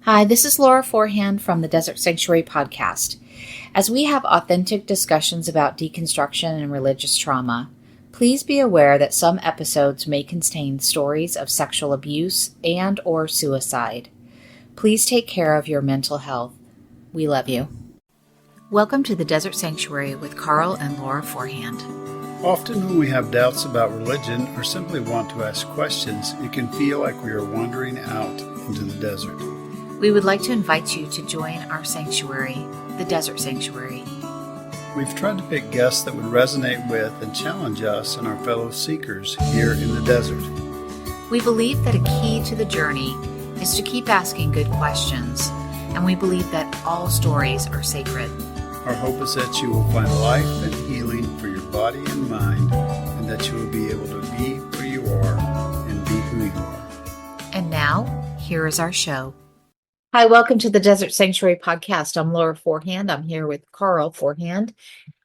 Hi, this is Laura Forehand from the Desert Sanctuary podcast. As we have authentic discussions about deconstruction and religious trauma, please be aware that some episodes may contain stories of sexual abuse and or suicide. Please take care of your mental health. We love you. Welcome to the Desert Sanctuary with Carl and Laura Forehand. Often when we have doubts about religion or simply want to ask questions, it can feel like we are wandering out into the desert. We would like to invite you to join our sanctuary, the Desert Sanctuary. We've tried to pick guests that would resonate with and challenge us and our fellow seekers here in the desert. We believe that a key to the journey is to keep asking good questions, and we believe that all stories are sacred. Our hope is that you will find life and healing for your body and mind, and that you will be able to be where you are and be who you are. And now, here is our show. Hi, welcome to the Desert Sanctuary podcast. I'm Laura Forehand. I'm here with Carl Forehand,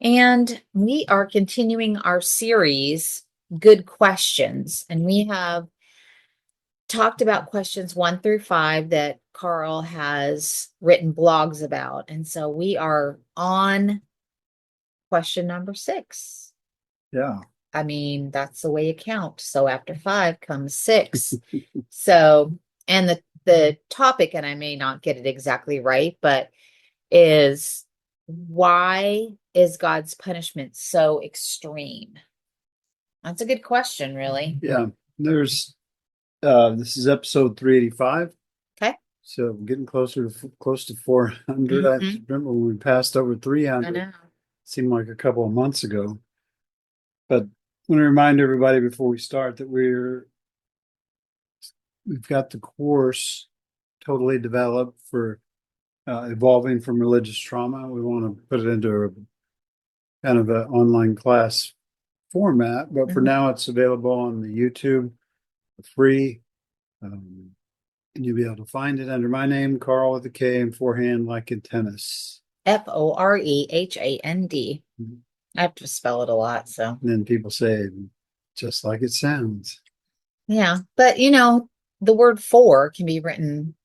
and we are continuing our series, Good Questions. And we have talked about questions 1 through 5 that Carl has written blogs about. And so we are on question number 6. Yeah. I mean, that's the way you count. So after 5 comes 6. So, and the topic, and I may not get it exactly right, but is why is God's punishment so extreme? That's a good question, really. Yeah. This is episode 385. Okay. So getting close to 400. I remember when we passed over 300. I know. Seemed like a couple of months ago. But I want to remind everybody before we start that we've got the course totally developed for evolving from religious trauma. We want to put it into a kind of an online class format, but for now it's available on the YouTube for free. And you'll be able to find it under my name, Carl with a K, and Forehand like in tennis. Forehand. I have to spell it a lot, so. And then people say, just like it sounds. Yeah, but the word for can be written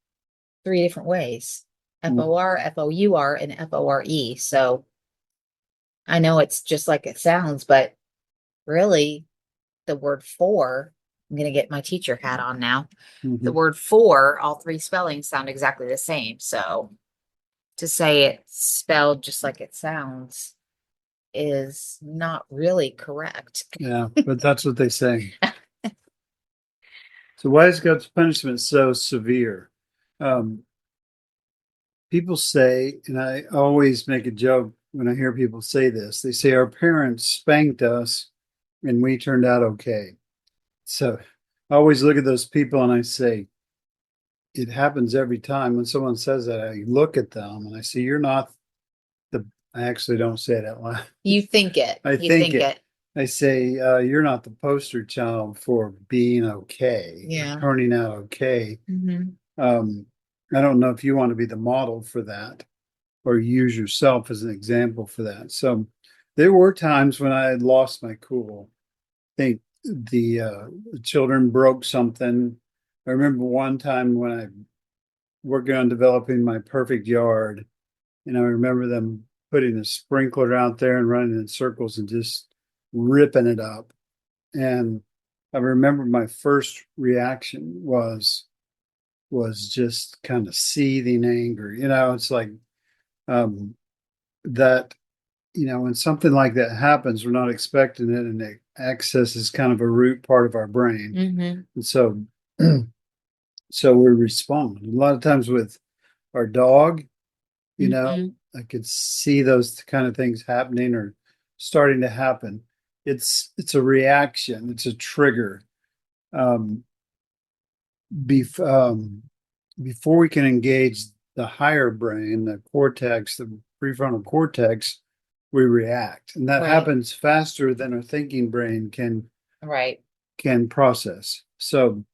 3 different ways. F-O-R, F-O-U-R, and F-O-R-E. So I know it's just like it sounds, but really the word for, I'm going to get my teacher hat on now. The word for, all 3 spellings sound exactly the same. So to say it's spelled just like it sounds is not really correct. Yeah, but that's what they say. So why is God's punishment so severe? People say, and I always make a joke when I hear people say this, they say our parents spanked us and we turned out okay. So I always look at those people and I say, it happens every time when someone says that. I look at them and I say, you're not I actually don't say it out loud. You think it. I think it. I say, you're not the poster child for being okay, turning out okay. I don't know if you want to be the model for that or use yourself as an example for that. So there were times when I had lost my cool. I think the children broke something. I remember one time when I working on developing my perfect yard, and I remember them putting a sprinkler out there and running in circles and just ripping it up. And I remember my first reaction was just kind of seething anger. It's like that, when something like that happens, we're not expecting it, and it accesses kind of a root part of our brain. And so we respond. A lot of times with our dog, I could see those kind of things happening or starting to happen. It's a reaction. It's a trigger. Before we can engage the higher brain, the cortex, the prefrontal cortex, we react, and that happens faster than our thinking brain can process. So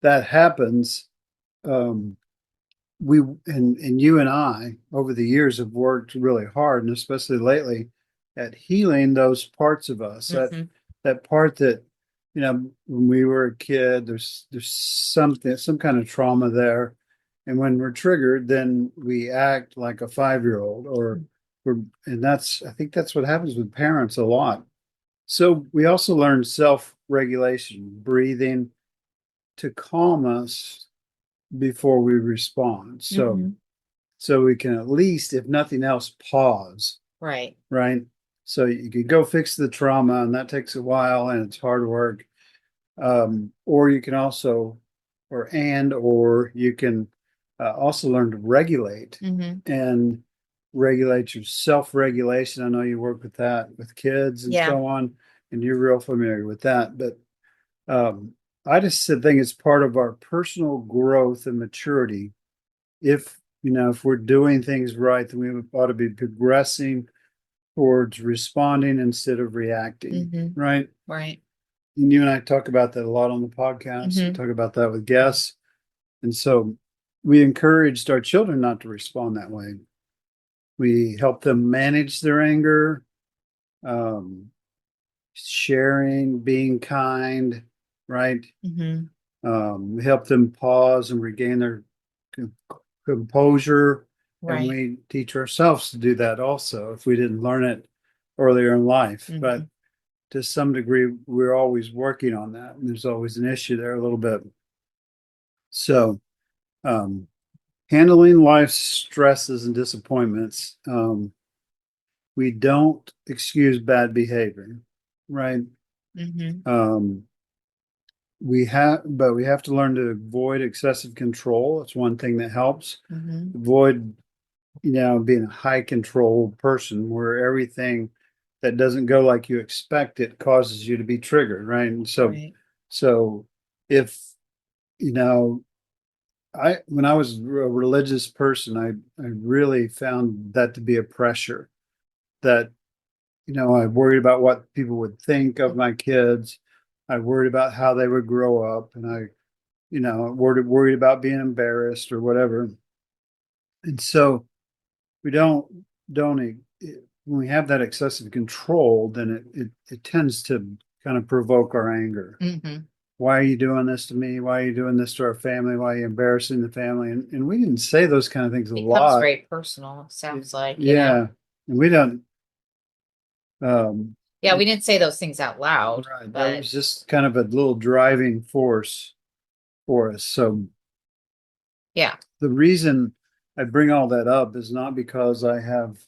that happens. We and you and I over the years have worked really hard, and especially lately, at healing those parts of us. That part that when we were a kid, there's some kind of trauma there, And when we're triggered, then we act like a 5-year-old and I think that's what happens with parents a lot. So we also learn self-regulation, breathing to calm us before we respond. So we can at least, if nothing else, pause. Right. Right. So you can go fix the trauma, and that takes a while and it's hard work. Or you can also, or you can also learn to regulate and regulate your self-regulation. I know you work with that with kids and so on, and you're real familiar with that. But I just think it's part of our personal growth and maturity. If we're doing things right, then we ought to be progressing towards responding instead of reacting. Right. Right. And you and I talk about that a lot on the podcast. We talk about that with guests. And so we encouraged our children not to respond that way. We help them manage their anger, sharing, being kind, right? We help them pause and regain their composure. Right. And we teach ourselves to do that also if we didn't learn it earlier in life. But to some degree, we're always working on that. And there's always an issue there a little bit. So, handling life's stresses and disappointments, we don't excuse bad behavior, right? We have to learn to avoid excessive control. It's one thing that helps. Avoid, being a high control person where everything that doesn't go like you expect it causes you to be triggered, right? And so if when I was a religious person, I really found that to be a pressure that, I worried about what people would think of my kids. I worried about how they would grow up, and I, worried about being embarrassed or whatever. And so we don't, when we have that excessive control, then it tends to kind of provoke our anger. Why are you doing this to me? Why are you doing this to our family? Why are you embarrassing the family? And we didn't say those kind of things a lot. It becomes very personal, it sounds like. Yeah. And we don't. We didn't say those things out loud. Right. But that was just kind of a little driving force for us. So the reason I bring all that up is not because I have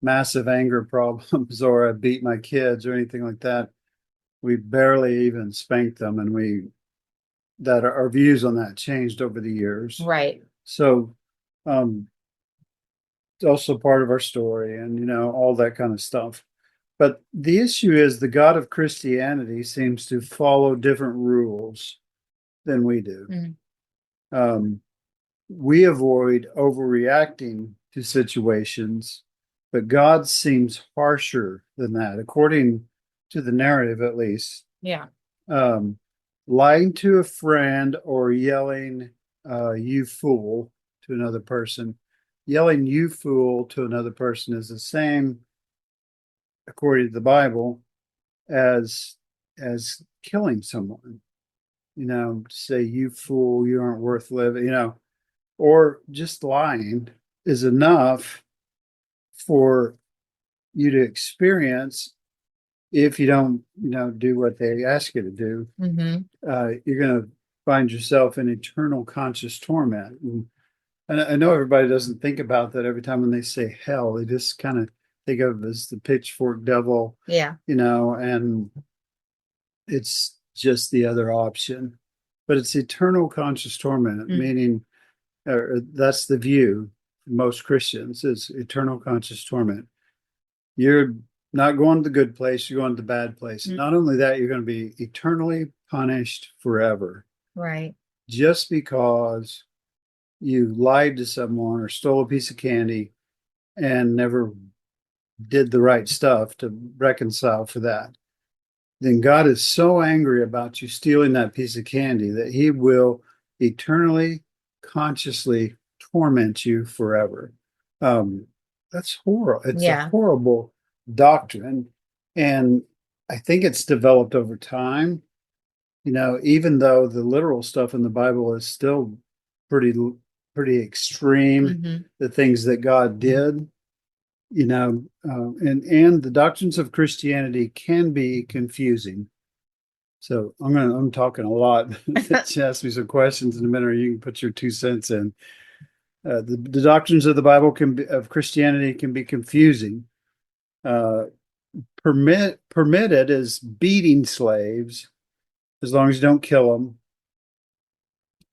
massive anger problems or I beat my kids or anything like that. We barely even spanked them, and our views on that changed over the years. Right. So, it's also part of our story and, all that kind of stuff. But the issue is the God of Christianity seems to follow different rules than we do. We avoid overreacting to situations, but God seems harsher than that, according to the narrative, at least. Lying to a friend or yelling, you fool, to another person. Yelling you fool to another person is the same, according to the Bible, as killing someone. Say you fool, you aren't worth living, or just lying is enough for you to experience. If you don't, do what they ask you to do, you're going to find yourself in eternal conscious torment. And I know everybody doesn't think about that every time when they say hell. They just kind of think of it as the pitchfork devil. And it's just the other option. But it's eternal conscious torment, meaning that's the view most Christians is eternal conscious torment. You're not going to the good place, you're going to the bad place. Not only that, you're going to be eternally punished forever. Right. Just because you lied to someone or stole a piece of candy and never did the right stuff to reconcile for that. Then God is so angry about you stealing that piece of candy that he will eternally, consciously torment you forever. That's horrible. It's a horrible doctrine. And I think it's developed over time. Even though the literal stuff in the Bible is still pretty pretty extreme, Mhm. the things that God did, and the doctrines of Christianity can be confusing. So I'm talking a lot. Just ask me some questions in a minute, or you can put your 2 cents in. The doctrines of the Bible of Christianity can be confusing. Uh, permitted is beating slaves as long as you don't kill them,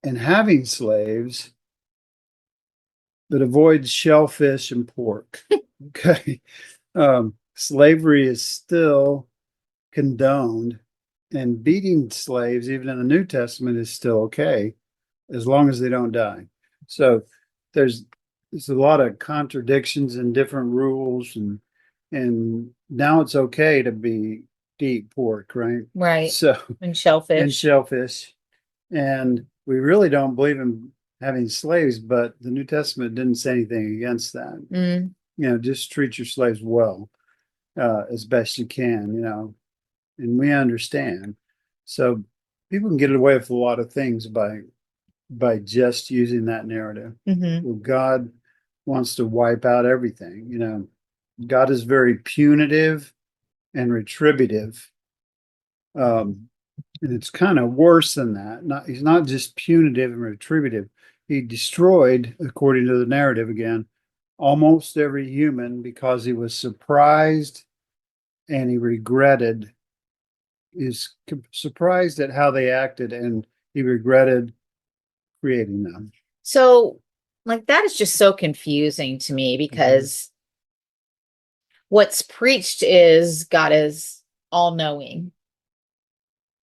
and having slaves, but avoid shellfish and pork. Okay. Slavery is still condoned, and beating slaves, even in the New Testament, is still okay as long as they don't die. So there's there's a lot of contradictions and different rules, and now it's okay to eat pork, right? Right. So And shellfish. and shellfish, and we really don't believe in having slaves, but the New Testament didn't say anything against that. Mm. Just treat your slaves well, as best you can, and we understand. So people can get away with a lot of things by just using that narrative. Mm-hmm. Well, God wants to wipe out everything. God is very punitive and retributive. And it's kind of worse than that. He's not just punitive and retributive. He destroyed, according to the narrative again, almost every human because he was surprised and he regretted, is surprised at how they acted, and he regretted creating them. So, like, that is just so confusing to me because what's preached is God is all knowing.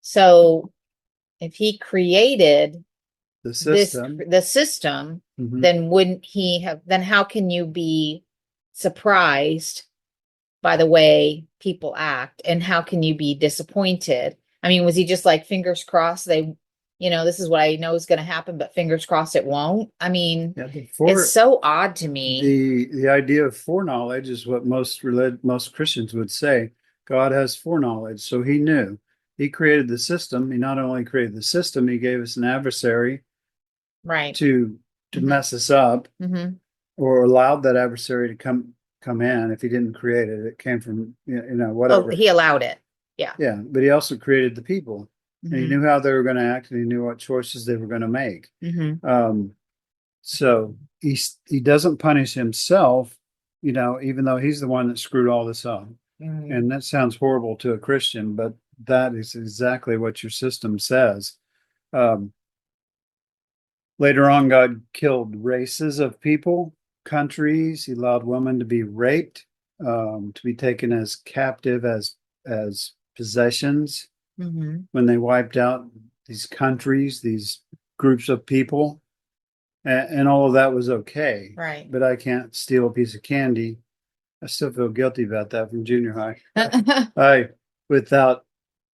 So, if he created The system, the system, then wouldn't he have, then how can you be surprised by the way people act? And how can you be disappointed? I mean, was he just like, fingers crossed this is what I know is going to happen, but fingers crossed it won't? I mean, it's so odd to me. The idea of foreknowledge is what most Christians would say. God has foreknowledge, so he knew. He created the system. He not only created the system, he gave us an adversary, right, to mess us up, or allowed that adversary to come in. If he didn't create it, it came from whatever. Oh, he allowed it. Yeah. Yeah, but he also created the people, and he knew how they were going to act, and he knew what choices they were going to make. So he doesn't punish himself, even though he's the one that screwed all this up. And that sounds horrible to a Christian, but that is exactly what your system says. Later on, God killed races of people, countries. He allowed women to be raped, to be taken as captive, as possessions, when they wiped out these countries, these groups of people, and all of that was okay. Right. But I can't steal a piece of candy. I still feel guilty about that from junior high. Without,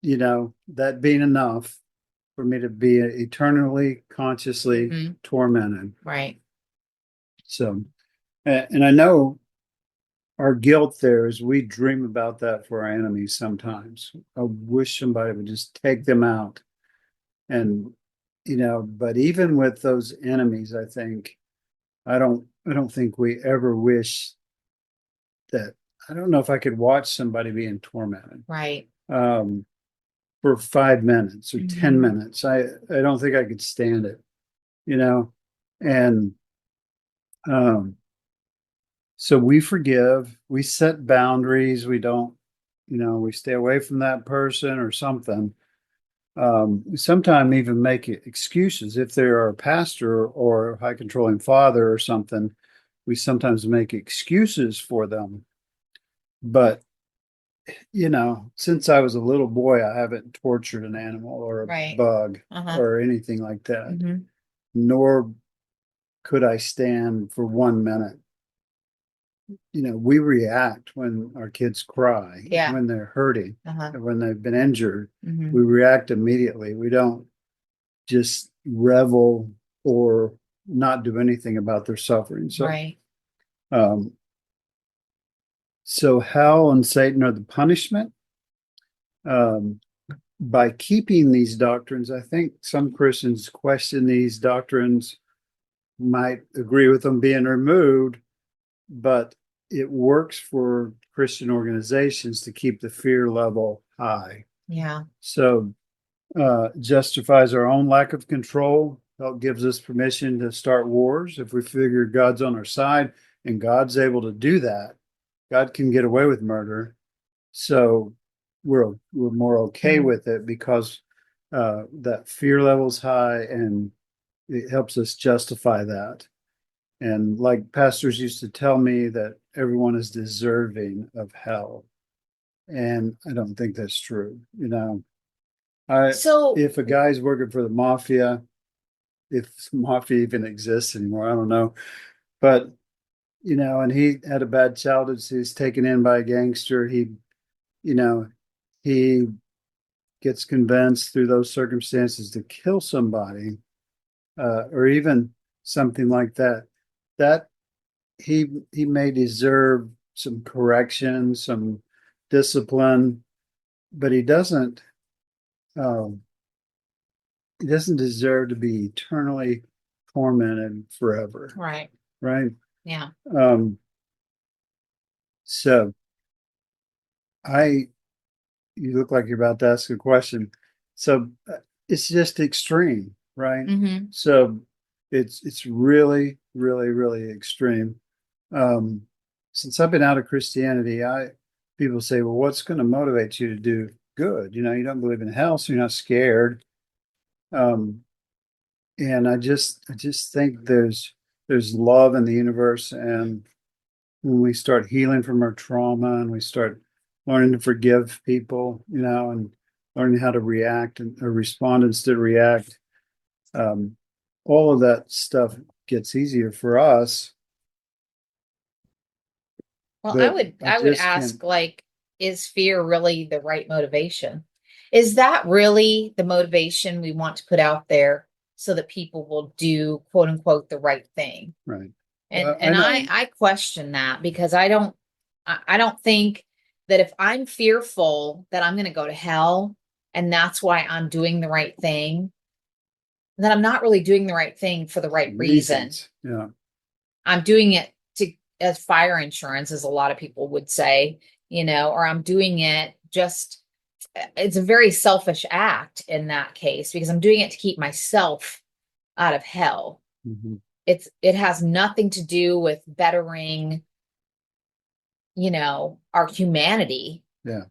that being enough for me to be eternally, consciously tormented. Right. So, and I know our guilt there is we dream about that for our enemies sometimes. I wish somebody would just take them out. And, but even with those enemies, I don't think we ever wish that. I don't know if I could watch somebody being tormented. Right. For 5 minutes or 10 minutes. I don't think I could stand it, and so we forgive, we set boundaries, we don't, we stay away from that person or something. Sometimes even make excuses if they're a pastor or a high controlling father or something. We sometimes make excuses for them, but since I was a little boy, I haven't tortured an animal or a bug or anything like that. Nor could I stand for 1 minute. We react when our kids cry, when they're hurting, when they've been injured. We react immediately. We don't just revel or not do anything about their suffering. So, so hell and Satan are the punishment. By keeping these doctrines, I think some Christians question these doctrines might agree with them being removed, but it works for Christian organizations to keep the fear level high. Yeah. So justifies our own lack of control. It gives us permission to start wars if we figure God's on our side, and God's able to do that. God can get away with murder, so we're more okay with it because that fear level's high, and it helps us justify that. And like pastors used to tell me that everyone is deserving of hell, and I don't think that's true. So If a guy's working for the mafia, if mafia even exists anymore, I don't know. But and he had a bad childhood, so he's taken in by a gangster. You know, he gets convinced through those circumstances to kill somebody, or even something like that. That he may deserve some correction, some discipline, but um, he doesn't deserve to be eternally tormented forever. right. Right. Yeah. So you look like you're about to ask a question. So it's just extreme, right? Mm-hmm. So it's really, really, really extreme. Since I've been out of Christianity, people say, well, what's going to motivate you to do good? You don't believe in hell, so you're not scared. And I just think there's love in the universe, and when we start healing from our trauma and we start learning to forgive people, and learning how to react or respond instead of react, all of that stuff gets easier for us. Well, I But would I I would just ask, can't. like, is fear really the right motivation? Is that really the motivation we want to put out there so that people will do, quote unquote, the right thing? Right. And I and know. I question that, because I don't think that if I'm fearful that I'm going to go to hell and that's why I'm doing the right thing, then I'm not really doing the right thing for the right reason. Reasons. Yeah. I'm doing it to as fire insurance, as a lot of people would say, or I'm doing it just, it's a very selfish act in that case, because I'm doing it to keep myself out of hell. Mm-hmm. It has nothing to do with bettering, our humanity. Yeah.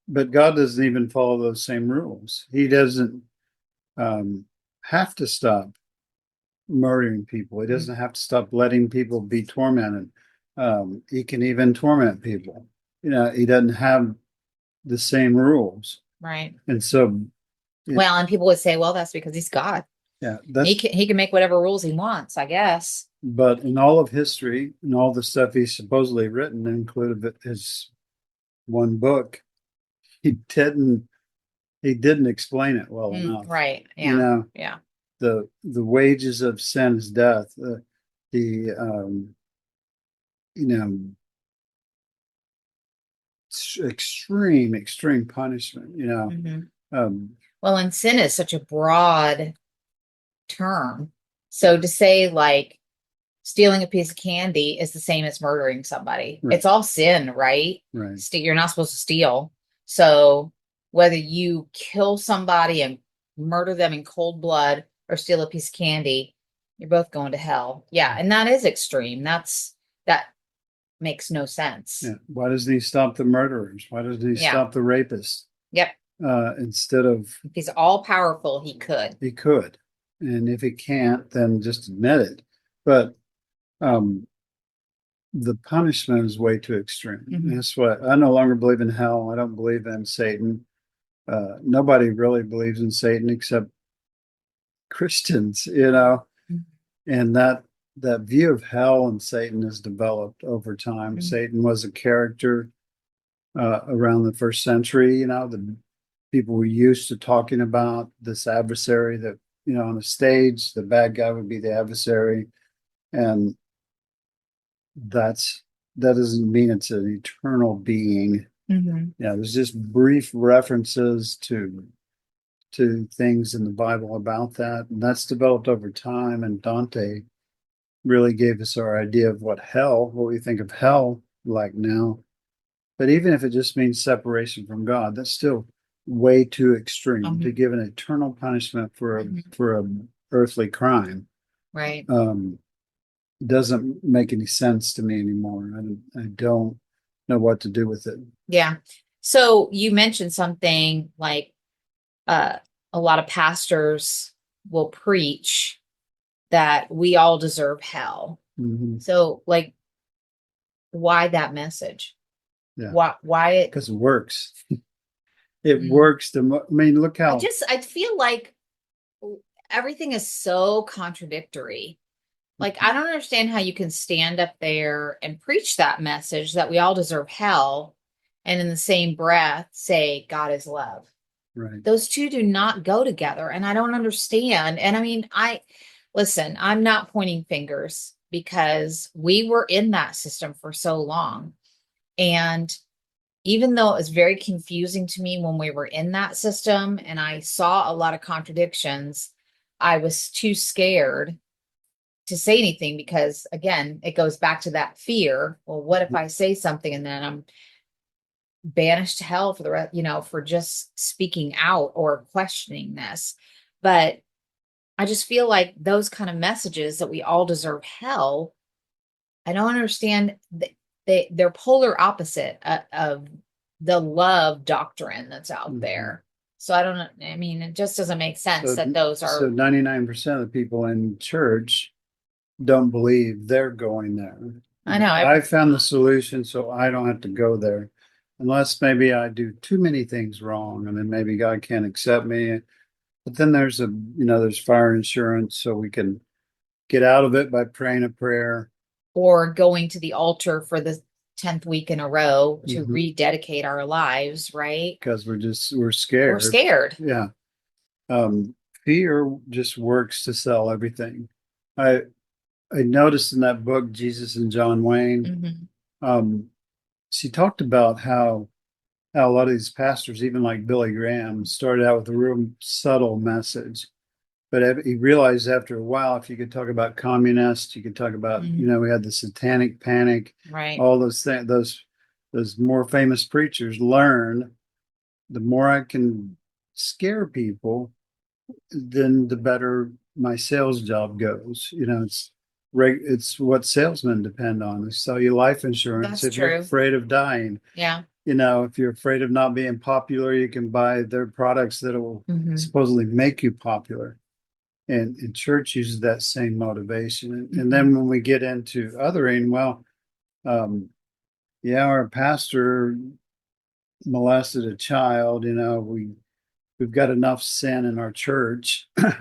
But God doesn't even follow those same rules. He doesn't um, have to stop murdering people. He doesn't have to stop letting people be tormented. He can even torment people. He doesn't have the same rules. Right. And so, Well, and people would say, well, that's because he's God. yeah, He can make whatever rules he wants, I guess. but in all of history and all the stuff he's supposedly written, included his one book, he didn't explain it well enough. Right. Yeah. Yeah. The wages of sin is death. The you know extreme punishment. Well, and sin is such a broad term. So to say, like, stealing a piece of candy is the same as murdering somebody. Right. It's all sin, right? Right. You're not supposed to steal. So whether you kill somebody and murder them in cold blood or steal a piece of candy, you're both going to hell. Yeah, and that is extreme. That makes no sense. Yeah. Why doesn't he stop the murderers? Why doesn't he stop the rapists? Yep. Instead of, if he's all powerful, he could. He could. And if he can't, then just admit it. But the punishment is way too extreme. Mhm. That's what I no longer believe in hell. I don't believe in Satan. Nobody really believes in Satan except Christians, and that view of hell and Satan has developed over time. Mhm. Satan was a character around the first century. The people were used to talking about this adversary that, on the stage, the bad guy would be the adversary. And that doesn't mean it's an eternal being. Mhm. Yeah, there's just brief references to to things in the Bible about that. And that's developed over time. And Dante really gave us our idea of what we think of hell like now. But even if it just means separation from God, that's still way too extreme to give an eternal punishment for a earthly crime. Right. Doesn't make any sense to me anymore. I don't know what to do with it. Yeah. So you mentioned something like a lot of pastors will preach that we all deserve hell. Mm-hmm. So like, why that message? Yeah. Why it? Because it works. It works. I mean, look how I feel like everything is so contradictory. Like, I don't understand how you can stand up there and preach that message that we all deserve hell, and in the same breath say God is love. Right. Those two do not go together, and I don't understand. And I mean, listen, I'm not pointing fingers because we were in that system for so long. And even though it was very confusing to me when we were in that system and I saw a lot of contradictions, I was too scared to say anything because, again, it goes back to that fear. Well, what if I say something and then I'm banished to hell for the rest, for just speaking out or questioning this? But I just feel like those kind of messages that we all deserve hell, I don't understand. They're polar opposite of the love doctrine that's out there. So I don't know. I mean, it just doesn't make sense that those are. So 99% of the people in church don't believe they're going there. I know. I found the solution so I don't have to go there. Unless maybe I do too many things wrong and then maybe God can't accept me. But then there's there's fire insurance, so we can get out of it by praying a prayer. Or going to the altar for the 10th week in a row to rededicate our lives, right? Because we're scared. We're scared. Yeah. Fear just works to sell everything. I noticed in that book, Jesus and John Wayne, she talked about how a lot of these pastors, even like Billy Graham, started out with a real subtle message. But he realized after a while, if you could talk about communists, you could talk about, we had the satanic panic, right? All those things, those more famous preachers learned the more I can scare people, then the better my sales job goes. It's what salesmen depend on. They sell you life insurance. That's true. You're afraid of dying. Yeah. If you're afraid of not being popular, you can buy their products that will supposedly make you popular. And church uses that same motivation. And then when we get into othering, our pastor molested a child. We've got enough sin in our church to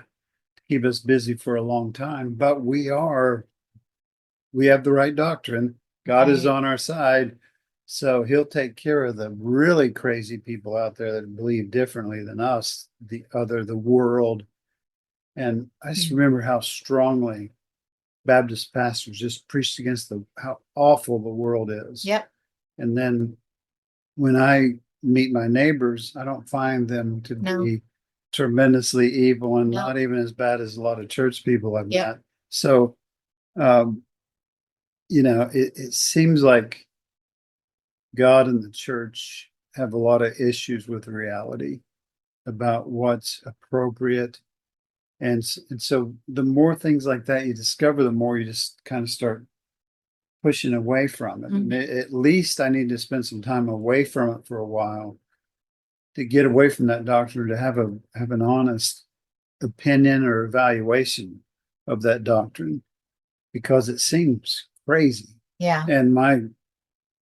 keep us busy for a long time, but we have the right doctrine. God is on our side. So he'll take care of the really crazy people out there that believe differently than us, the world. And I just remember how strongly Baptist pastors just preached against how awful the world is. Yep. And then when I meet my neighbors, I don't find them to be tremendously evil and not even as bad as a lot of church people I've met. So, it seems like God and the church have a lot of issues with reality about what's appropriate. And so the more things like that you discover, the more you just kind of start pushing away from it. And at least I need to spend some time away from it for a while to get away from that doctrine, to have an honest opinion or evaluation of that doctrine, because it seems crazy. Yeah. And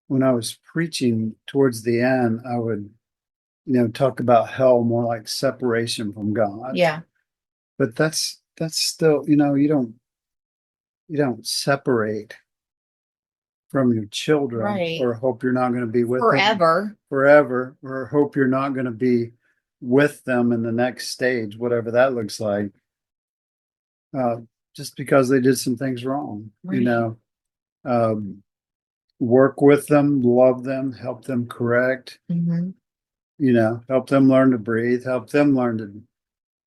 when I was preaching towards the end, I would, talk about hell more like separation from God. Yeah. But that's still, you don't separate from your children, right, or hope you're not going to be with them forever, or hope you're not going to be with them in the next stage, whatever that looks like. Just because they did some things wrong, right. Work with them, love them, help them correct, help them learn to breathe, help them learn to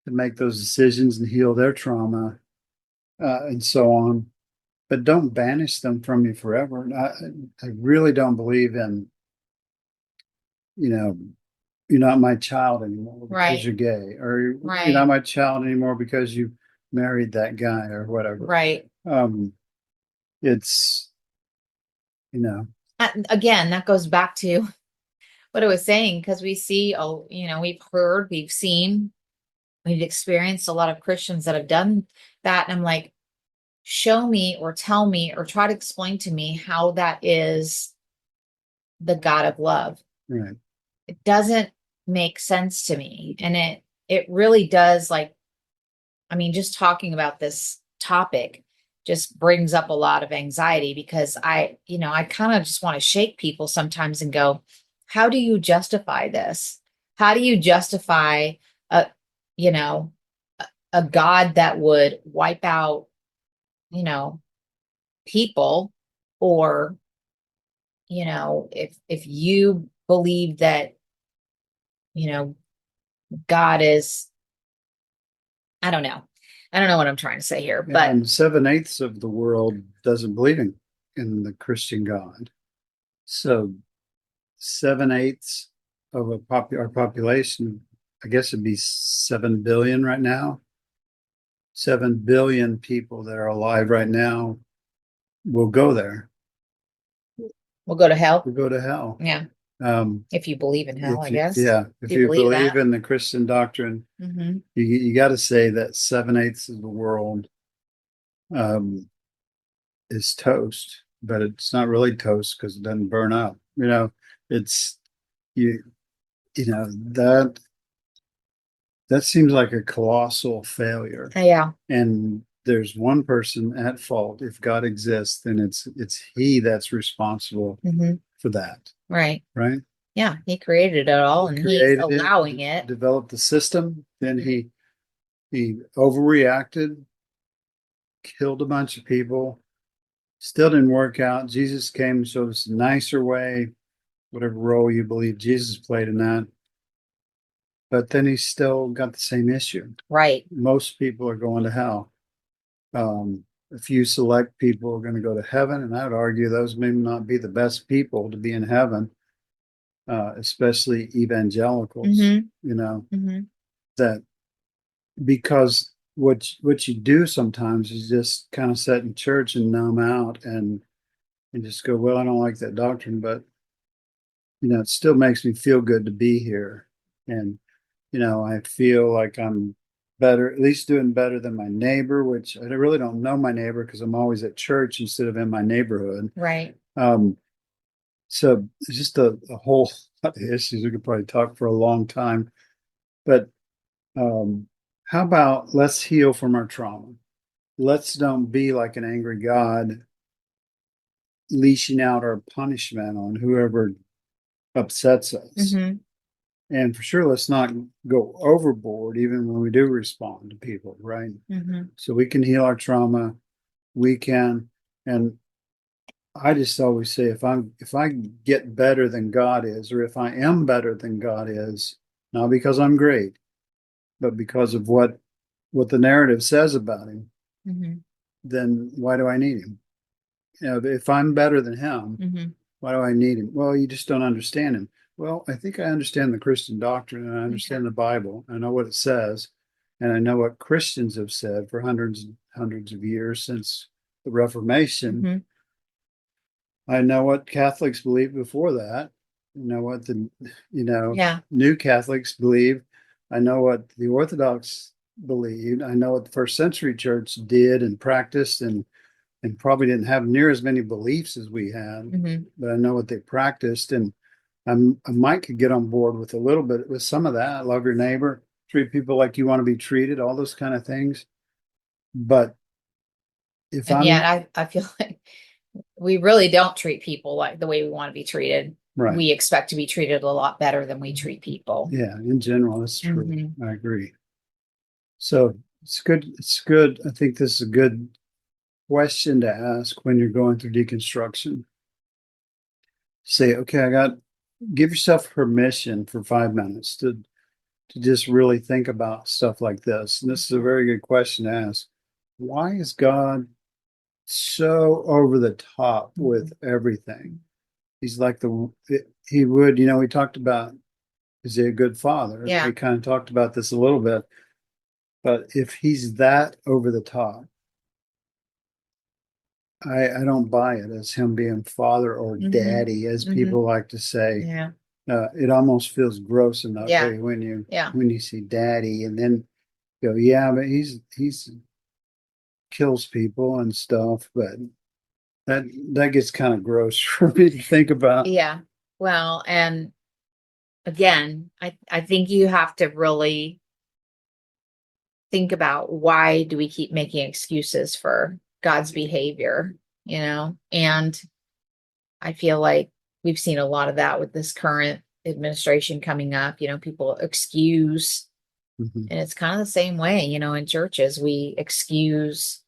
to make those decisions and heal their trauma, and so on. But don't banish them from you forever. I really don't believe in, you're not my child anymore because you're gay, or you're not my child anymore because you married that guy or whatever. Right. It's, again, that goes back to what I was saying, because we see, we've heard, we've seen, we've experienced a lot of Christians that have done that. And I'm like, show me or tell me or try to explain to me how that is the God of love. Right. It doesn't make sense to me. And it really does, like, I mean, just talking about this topic just brings up a lot of anxiety, because I kind of just want to shake people sometimes and go, how do you justify this? How do you justify a God that would wipe out, people? Or, if you believe that, God is, I don't know. I don't know what I'm trying to say here, but and 7/8 of the world doesn't believe in the Christian God. So 7/8 of our population, I guess it'd be 7 billion right now. 7 billion people that are alive right now will go there. We'll go to hell. We'll go to hell. Yeah. If you believe in hell, I guess. Yeah. If you believe in the Christian doctrine, you got to say that 7/8 of the world is toast, but it's not really toast because it doesn't burn up. It's that seems like a colossal failure. Yeah. And there's one person at fault. If God exists, then it's he that's responsible for that. Right. Right. Yeah. He created it all, and he's allowing it. Developed the system. Then he overreacted, killed a bunch of people. Still didn't work out. Jesus came and showed us a nicer way, whatever role you believe Jesus played in that. But then he's still got the same issue. Right. Most people are going to hell. A few select people are going to go to heaven, and I would argue those may not be the best people to be in heaven, especially evangelicals. That because what you do sometimes is just kind of sit in church and numb out and just go, well, I don't like that doctrine, but it still makes me feel good to be here, and I feel like I'm better, at least doing better than my neighbor, which I really don't know my neighbor because I'm always at church instead of in my neighborhood. Right. So it's just a whole lot of issues. We could probably talk for a long time, but how about let's heal from our trauma? Let's don't be like an angry God, leashing out our punishment on whoever upsets us. And for sure, let's not go overboard even when we do respond to people, right? So we can heal our trauma. We can, and I just always say, if I get better than God is, or if I am better than God is, not because I'm great, but because of what the narrative says about him, then why do I need him? If I'm better than him, why do I need him? Well, you just don't understand him. Well, I think I understand the Christian doctrine, and I understand the Bible. I know what it says, and I know what Christians have said for hundreds and hundreds of years since the Reformation. I know what Catholics believe before that. I know what the new Catholics believe. I know what the Orthodox believed. I know what the first century church did and practiced, and probably didn't have near as many beliefs as we had, but I know what they practiced, and I might could get on board with a little bit with some of that. Love your neighbor, treat people like you want to be treated, all those kind of things. But I feel like we really don't treat people like the way we want to be treated. Right. We expect to be treated a lot better than we treat people. Yeah, in general, that's true. I agree. So it's good. It's good. I think this is a good question to ask when you're going through deconstruction. Say, okay, give yourself permission for 5 minutes to to just really think about stuff like this. And this is a very good question to ask. Why is God so over the top with everything? He's like he would, we talked about, is he a good father? Yeah. We kind of talked about this a little bit, but if he's that over the top, I don't buy it as him being father or daddy, as people like to say. Yeah. It almost feels gross in that way when you see daddy, and then go, yeah, but he's kills people and stuff, but that gets kind of gross for me to think about. Yeah. Well, and again, I think you have to really think about, why do we keep making excuses for God's behavior, and I feel like we've seen a lot of that with this current administration coming up. People excuse, and it's kind of the same way, in churches, we've excused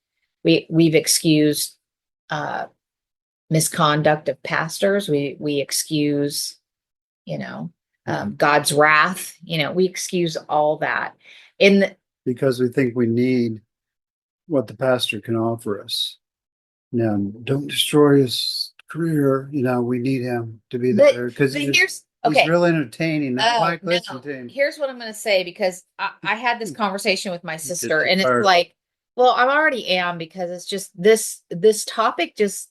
misconduct of pastors. We excuse, God's wrath, we excuse all that because we think we need what the pastor can offer us. Now, don't destroy his career. We need him to be there because he's real entertaining. Listen to him. Here's what I'm going to say, because I had this conversation with my sister, and it's like, well, I already am, because it's just this topic, just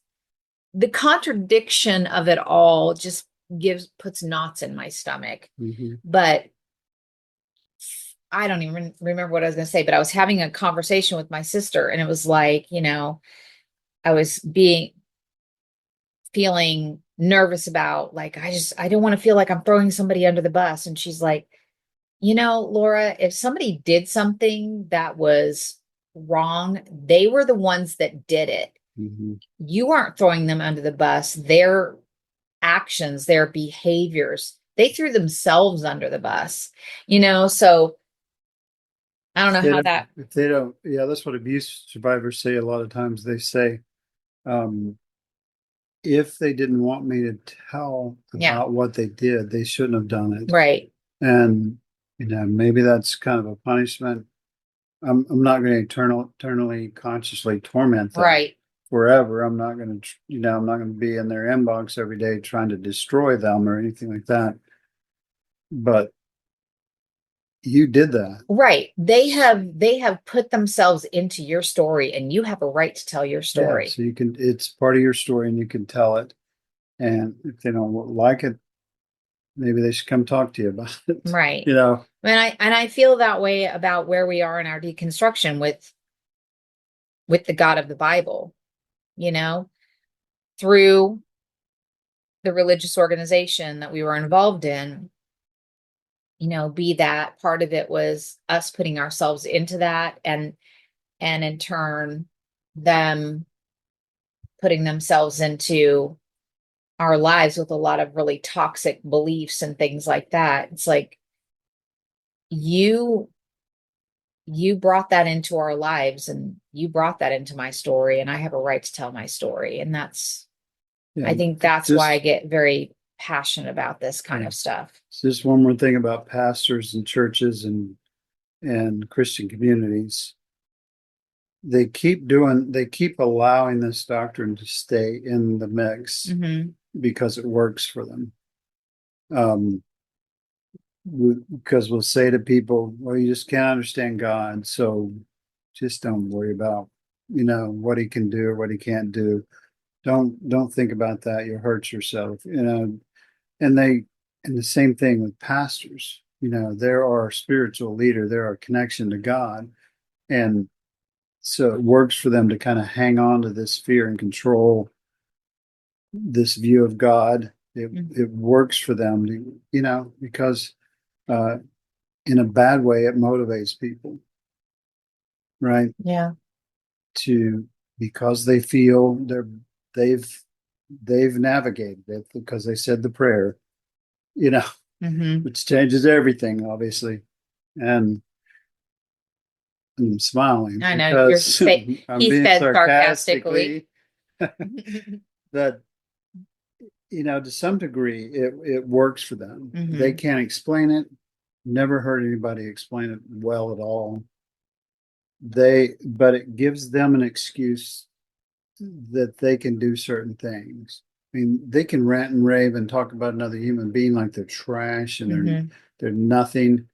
the contradiction of it all just puts knots in my stomach. But I don't even remember what I was going to say, but I was having a conversation with my sister, and it was like, I was feeling nervous about, like, I don't want to feel like I'm throwing somebody under the bus. And she's like, Laura, if somebody did something that was wrong, they were the ones that did it. You aren't throwing them under the bus. Their actions, their behaviors, they threw themselves under the bus, so I don't know how that. If they don't, yeah, that's what abuse survivors say. A lot of times they say, if they didn't want me to tell about what they did, they shouldn't have done it. Right. And, maybe that's kind of a punishment. I'm not going to eternally consciously torment them forever. I'm not going to, I'm not going to be in their inbox every day trying to destroy them or anything like that. But you did that. Right. They have put themselves into your story, and you have a right to tell your story. So it's part of your story, and you can tell it. And if they don't like it, maybe they should come talk to you about it. Right. And I feel that way about where we are in our deconstruction with the God of the Bible, through the religious organization that we were involved in. Be that part of it was us putting ourselves into that, and in turn them putting themselves into our lives with a lot of really toxic beliefs and things like that. It's like, you brought that into our lives, and you brought that into my story, and I have a right to tell my story. And I think that's why I get very passionate about this kind of stuff. Just one more thing about pastors and churches and Christian communities. They keep allowing this doctrine to stay in the mix because it works for them. Because we'll say to people, well, you just can't understand God, so just don't worry about, what he can do or what he can't do. Don't think about that. You'll hurt yourself, and the same thing with pastors. They're our spiritual leader. They're our connection to God. And so it works for them to kind of hang on to this fear and control, this view of God. It works for them to, because in a bad way, it motivates people. Right. Yeah. Because they feel they've navigated it because they said the prayer, which changes everything, obviously. And I'm smiling. I know he said sarcastically. That, to some degree, it works for them. They can't explain it. never heard anybody explain it well at all. But it gives them an excuse that they can do certain things. I mean, they can rant and rave and talk about another human being like they're trash and they're nothing,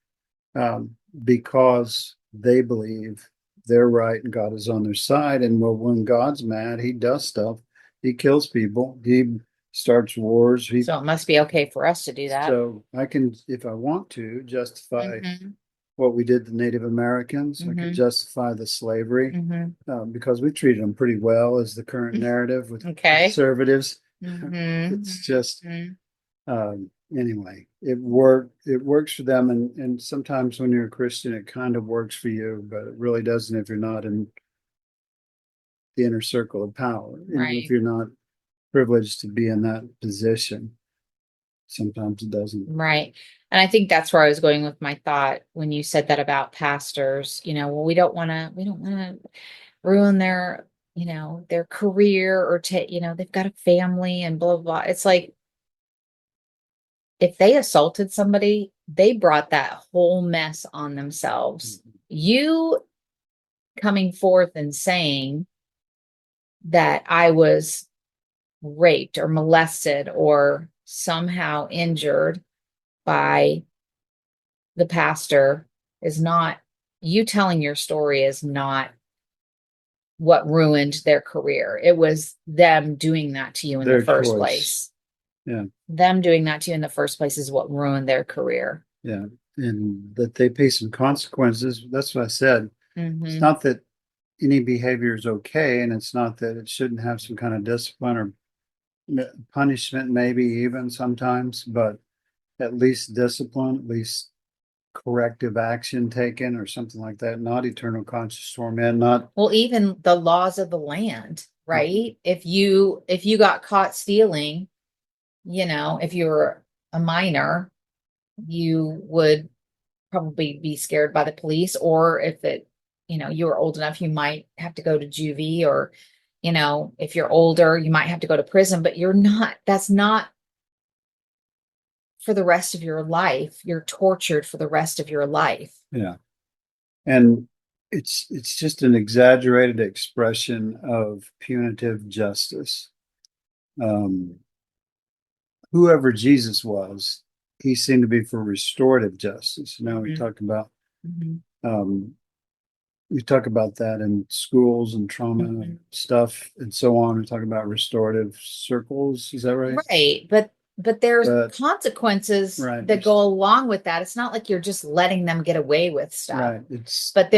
because they believe they're right and God is on their side. And well, when God's mad, he does stuff. He kills people. He starts wars. So it must be okay for us to do that. So I can, if I want to, justify what we did to Native Americans. I can justify the slavery because we treated them pretty well, as the current narrative with conservatives. It's just anyway, it works for them, and sometimes when you're a Christian it kind of works for you, but it really doesn't if you're not in the inner circle of power. Right. If you're not privileged to be in that position, sometimes it doesn't. Right. And I think that's where I was going with my thought when you said that about pastors. Well, we don't want to ruin their, their career, or they've got a family and blah, blah, blah. It's like, if they assaulted somebody, they brought that whole mess on themselves. You coming forth and saying that I was raped or molested or somehow injured by the pastor is not, you telling your story is not what ruined their career. It was them doing that to you in the first place. Yeah. Them doing that to you in the first place is what ruined their career. Yeah. And that they pay some consequences. That's what I said. It's not that any behavior is okay, and it's not that it shouldn't have some kind of discipline or punishment, maybe even sometimes, but at least discipline, at least corrective action taken or something like that. Not eternal conscious torment. Not, well, even the laws of the land, right? If you got caught stealing, if you were a minor, you would probably be scared by the police, or if you were old enough, you might have to go to juvie, or if you're older, you might have to go to prison, but that's not for the rest of your life. You're tortured for the rest of your life. Yeah. And it's just an exaggerated expression of punitive justice. Whoever Jesus was, he seemed to be for restorative justice. Now we talk about, we talk about that in schools and trauma stuff and so on. We talk about restorative circles. Is that right? Right. But there's consequences that go along with that. It's not like you're just letting them get away with stuff. Right. But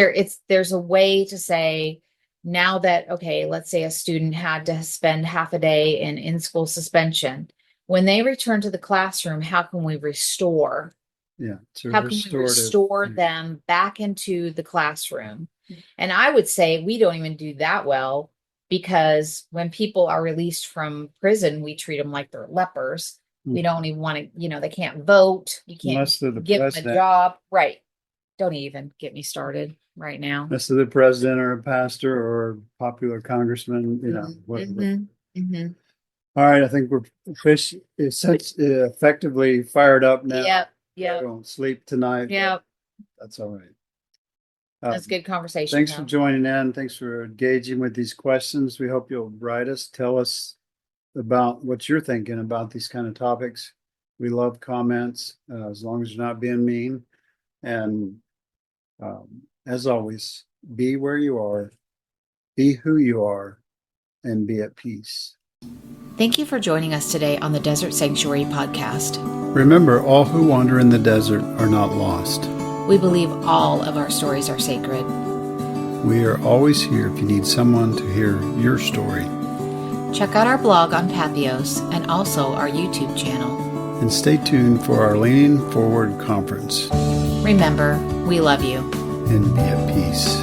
there's a way to say, now that, okay, let's say a student had to spend half a day in school suspension. When they return to the classroom, how can we restore? Yeah. How can we restore them back into the classroom? And I would say we don't even do that well, because when people are released from prison, we treat them like they're lepers. We don't even want to, they can't vote. You can't give them a job. Right. Don't even get me started right now. Unless they're the president or a pastor or a popular congressman, whatever. All right. I think we're effectively fired up now. Yep. I won't sleep tonight. Yep. That's all right. That's good conversation. Thanks for joining in. Thanks for engaging with these questions. We hope you'll write us, tell us about what you're thinking about these kind of topics. We love comments, as long as you're not being mean. And as always, be where you are, be who you are, and be at peace. Thank you for joining us today on the Desert Sanctuary podcast. Remember, all who wander in the desert are not lost. We believe all of our stories are sacred. We are always here if you need someone to hear your story. Check out our blog on Pathos and also our YouTube channel. And stay tuned for our Leaning Forward conference. Remember, we love you. And be at peace.